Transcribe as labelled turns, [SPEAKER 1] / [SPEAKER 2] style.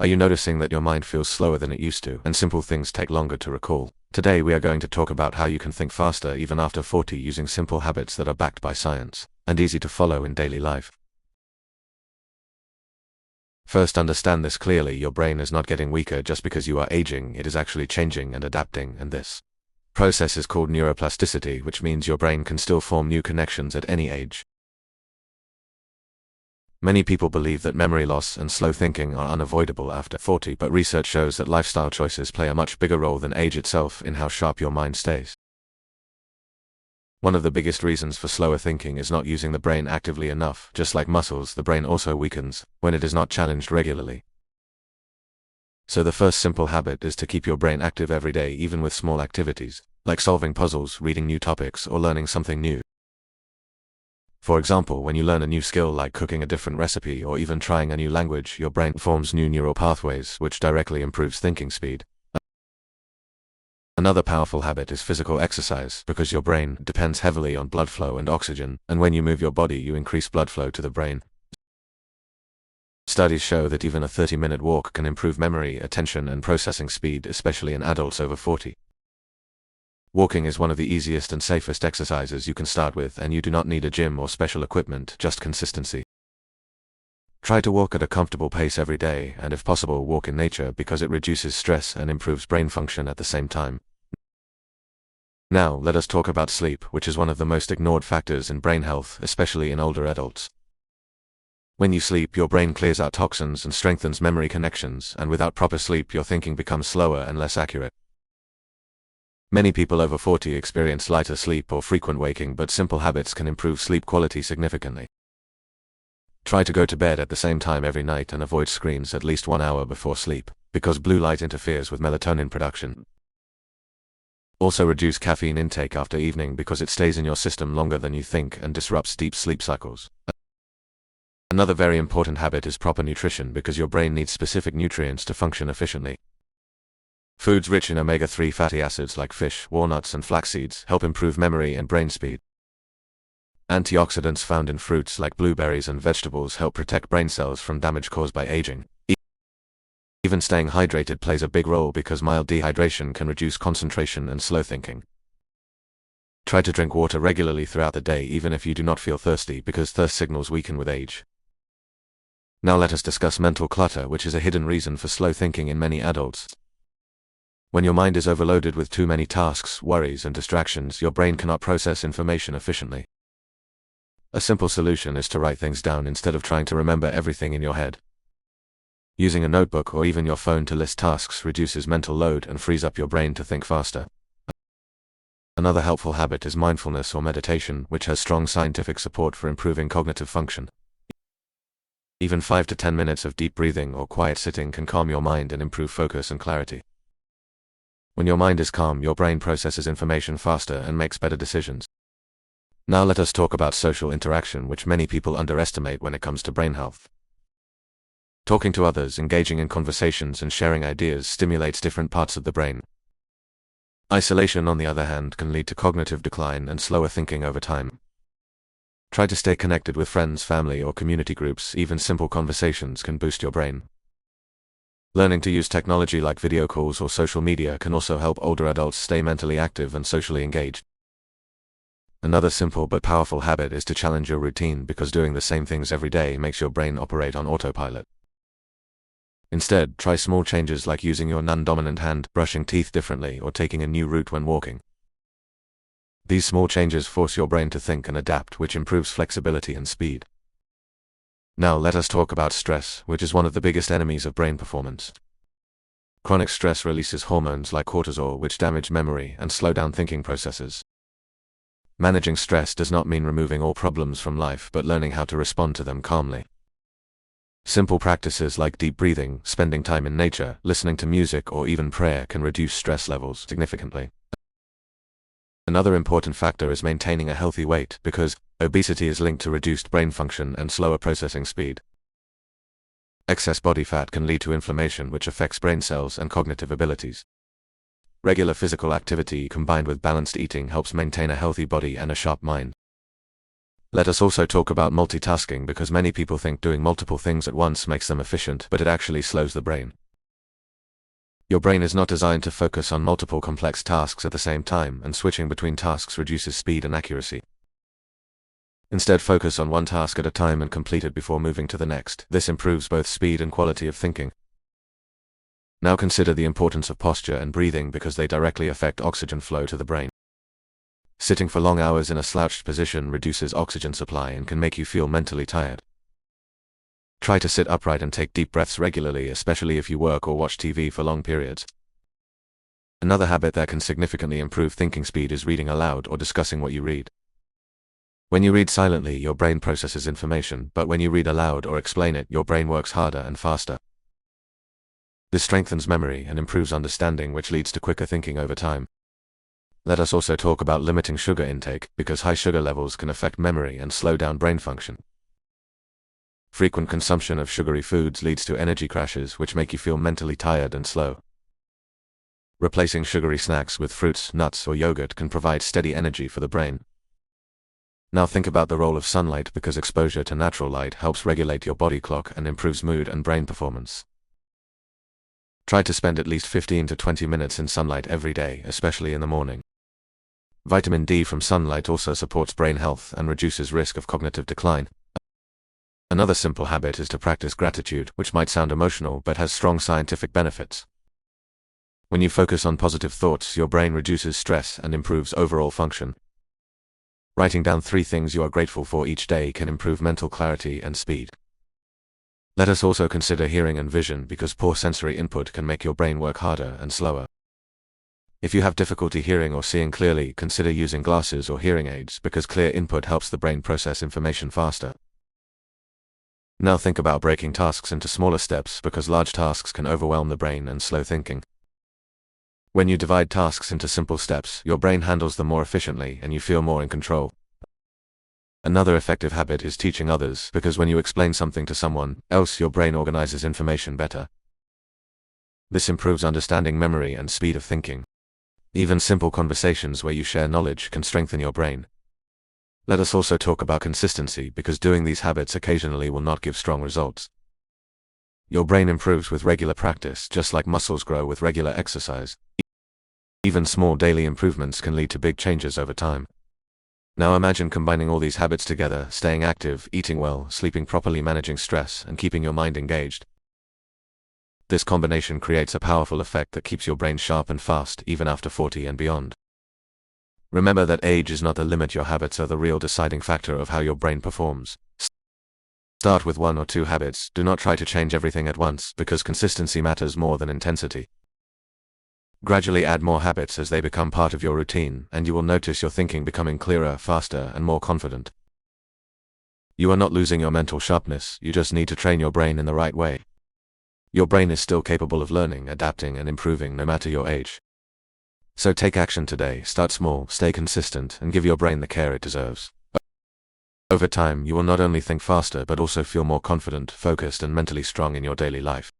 [SPEAKER 1] Are you noticing that your mind feels slower than it used to, and simple things take longer to recall? Today we are going to talk about how you can think faster even after 40 using simple habits that are backed by science, and easy to follow in daily life. First, understand this clearly: your brain is not getting weaker just because you are aging, it is actually changing and adapting, and this process is called neuroplasticity, which means your brain can still form new connections at any age. Many people believe that memory loss and slow thinking are unavoidable after 40, but research shows that lifestyle choices play a much bigger role than age itself in how sharp your mind stays. One of the biggest reasons for slower thinking is not using the brain actively enough. Just like muscles, the brain also weakens when it is not challenged regularly. So the first simple habit is to keep your brain active every day, even with small activities, like solving puzzles, reading new topics, or learning something new. For example, when you learn a new skill like cooking a different recipe or even trying a new language, your brain forms new neural pathways, which directly improves thinking speed. Another powerful habit is physical exercise, because your brain depends heavily on blood flow and oxygen, and when you move your body, you increase blood flow to the brain. Studies show that even a 30-minute walk can improve memory, attention, and processing speed, especially in adults over 40. Walking is one of the easiest and safest exercises you can start with, and you do not need a gym or special equipment, just consistency. Try to walk at a comfortable pace every day, and if possible, walk in nature because it reduces stress and improves brain function at the same time. Now, let us talk about sleep, which is one of the most ignored factors in brain health, especially in older adults. When you sleep, your brain clears out toxins and strengthens memory connections, and without proper sleep, your thinking becomes slower and less accurate. Many people over 40 experience lighter sleep or frequent waking, but simple habits can improve sleep quality significantly. Try to go to bed at the same time every night and avoid screens at least 1 hour before sleep, because blue light interferes with melatonin production. Also reduce caffeine intake after evening because it stays in your system longer than you think and disrupts deep sleep cycles. Another very important habit is proper nutrition, because your brain needs specific nutrients to function efficiently. Foods rich in omega-3 fatty acids like fish, walnuts, and flax seeds help improve memory and brain speed. Antioxidants found in fruits like blueberries and vegetables help protect brain cells from damage caused by aging. Even staying hydrated plays a big role, because mild dehydration can reduce concentration and slow thinking. Try to drink water regularly throughout the day, even if you do not feel thirsty, because thirst signals weaken with age. Now let us discuss mental clutter, which is a hidden reason for slow thinking in many adults. When your mind is overloaded with too many tasks, worries, and distractions, your brain cannot process information efficiently. A simple solution is to write things down instead of trying to remember everything in your head. Using a notebook or even your phone to list tasks reduces mental load and frees up your brain to think faster. Another helpful habit is mindfulness or meditation, which has strong scientific support for improving cognitive function. Even 5 to 10 minutes of deep breathing or quiet sitting can calm your mind and improve focus and clarity. When your mind is calm, your brain processes information faster and makes better decisions. Now let us talk about social interaction, which many people underestimate when it comes to brain health. Talking to others, engaging in conversations, and sharing ideas stimulates different parts of the brain. Isolation, on the other hand, can lead to cognitive decline and slower thinking over time. Try to stay connected with friends, family, or community groups. Even simple conversations can boost your brain. Learning to use technology like video calls or social media can also help older adults stay mentally active and socially engaged. Another simple but powerful habit is to challenge your routine, because doing the same things every day makes your brain operate on autopilot. Instead, try small changes like using your non-dominant hand, brushing teeth differently, or taking a new route when walking. These small changes force your brain to think and adapt, which improves flexibility and speed. Now let us talk about stress, which is one of the biggest enemies of brain performance. Chronic stress releases hormones like cortisol, which damage memory and slow down thinking processes. Managing stress does not mean removing all problems from life, but learning how to respond to them calmly. Simple practices like deep breathing, spending time in nature, listening to music, or even prayer can reduce stress levels significantly. Another important factor is maintaining a healthy weight, because obesity is linked to reduced brain function and slower processing speed. Excess body fat can lead to inflammation, which affects brain cells and cognitive abilities. Regular physical activity combined with balanced eating helps maintain a healthy body and a sharp mind. Let us also talk about multitasking because many people think doing multiple things at once makes them efficient, but it actually slows the brain. Your brain is not designed to focus on multiple complex tasks at the same time, and switching between tasks reduces speed and accuracy. Instead, focus on one task at a time and complete it before moving to the next. This improves both speed and quality of thinking. Now consider the importance of posture and breathing because they directly affect oxygen flow to the brain. Sitting for long hours in a slouched position reduces oxygen supply and can make you feel mentally tired. Try to sit upright and take deep breaths regularly, especially if you work or watch TV for long periods. Another habit that can significantly improve thinking speed is reading aloud or discussing what you read. When you read silently, your brain processes information, but when you read aloud or explain it, your brain works harder and faster. This strengthens memory and improves understanding, which leads to quicker thinking over time. Let us also talk about limiting sugar intake, because high sugar levels can affect memory and slow down brain function. Frequent consumption of sugary foods leads to energy crashes, which make you feel mentally tired and slow. Replacing sugary snacks with fruits, nuts, or yogurt can provide steady energy for the brain. Now think about the role of sunlight, because exposure to natural light helps regulate your body clock and improves mood and brain performance. Try to spend at least 15 to 20 minutes in sunlight every day, especially in the morning. Vitamin D from sunlight also supports brain health and reduces risk of cognitive decline. Another simple habit is to practice gratitude, which might sound emotional but has strong scientific benefits. When you focus on positive thoughts, your brain reduces stress and improves overall function. Writing down 3 things you are grateful for each day can improve mental clarity and speed. Let us also consider hearing and vision, because poor sensory input can make your brain work harder and slower. If you have difficulty hearing or seeing clearly, consider using glasses or hearing aids, because clear input helps the brain process information faster. Now think about breaking tasks into smaller steps, because large tasks can overwhelm the brain and slow thinking. When you divide tasks into simple steps, your brain handles them more efficiently and you feel more in control. Another effective habit is teaching others, because when you explain something to someone else, your brain organizes information better. This improves understanding, memory, and speed of thinking. Even simple conversations where you share knowledge can strengthen your brain. Let us also talk about consistency, because doing these habits occasionally will not give strong results. Your brain improves with regular practice, just like muscles grow with regular exercise. Even small daily improvements can lead to big changes over time. Now imagine combining all these habits together: staying active, eating well, sleeping properly, managing stress, and keeping your mind engaged. This combination creates a powerful effect that keeps your brain sharp and fast, even after 40 and beyond. Remember that age is not the limit. Your habits are the real deciding factor of how your brain performs. Start with 1 or 2 habits. Do not try to change everything at once, because consistency matters more than intensity. Gradually add more habits as they become part of your routine, and you will notice your thinking becoming clearer, faster, and more confident. You are not losing your mental sharpness, you just need to train your brain in the right way. Your brain is still capable of learning, adapting, and improving no matter your age. So take action today, start small, stay consistent, and give your brain the care it deserves. Over time, you will not only think faster but also feel more confident, focused, and mentally strong in your daily life.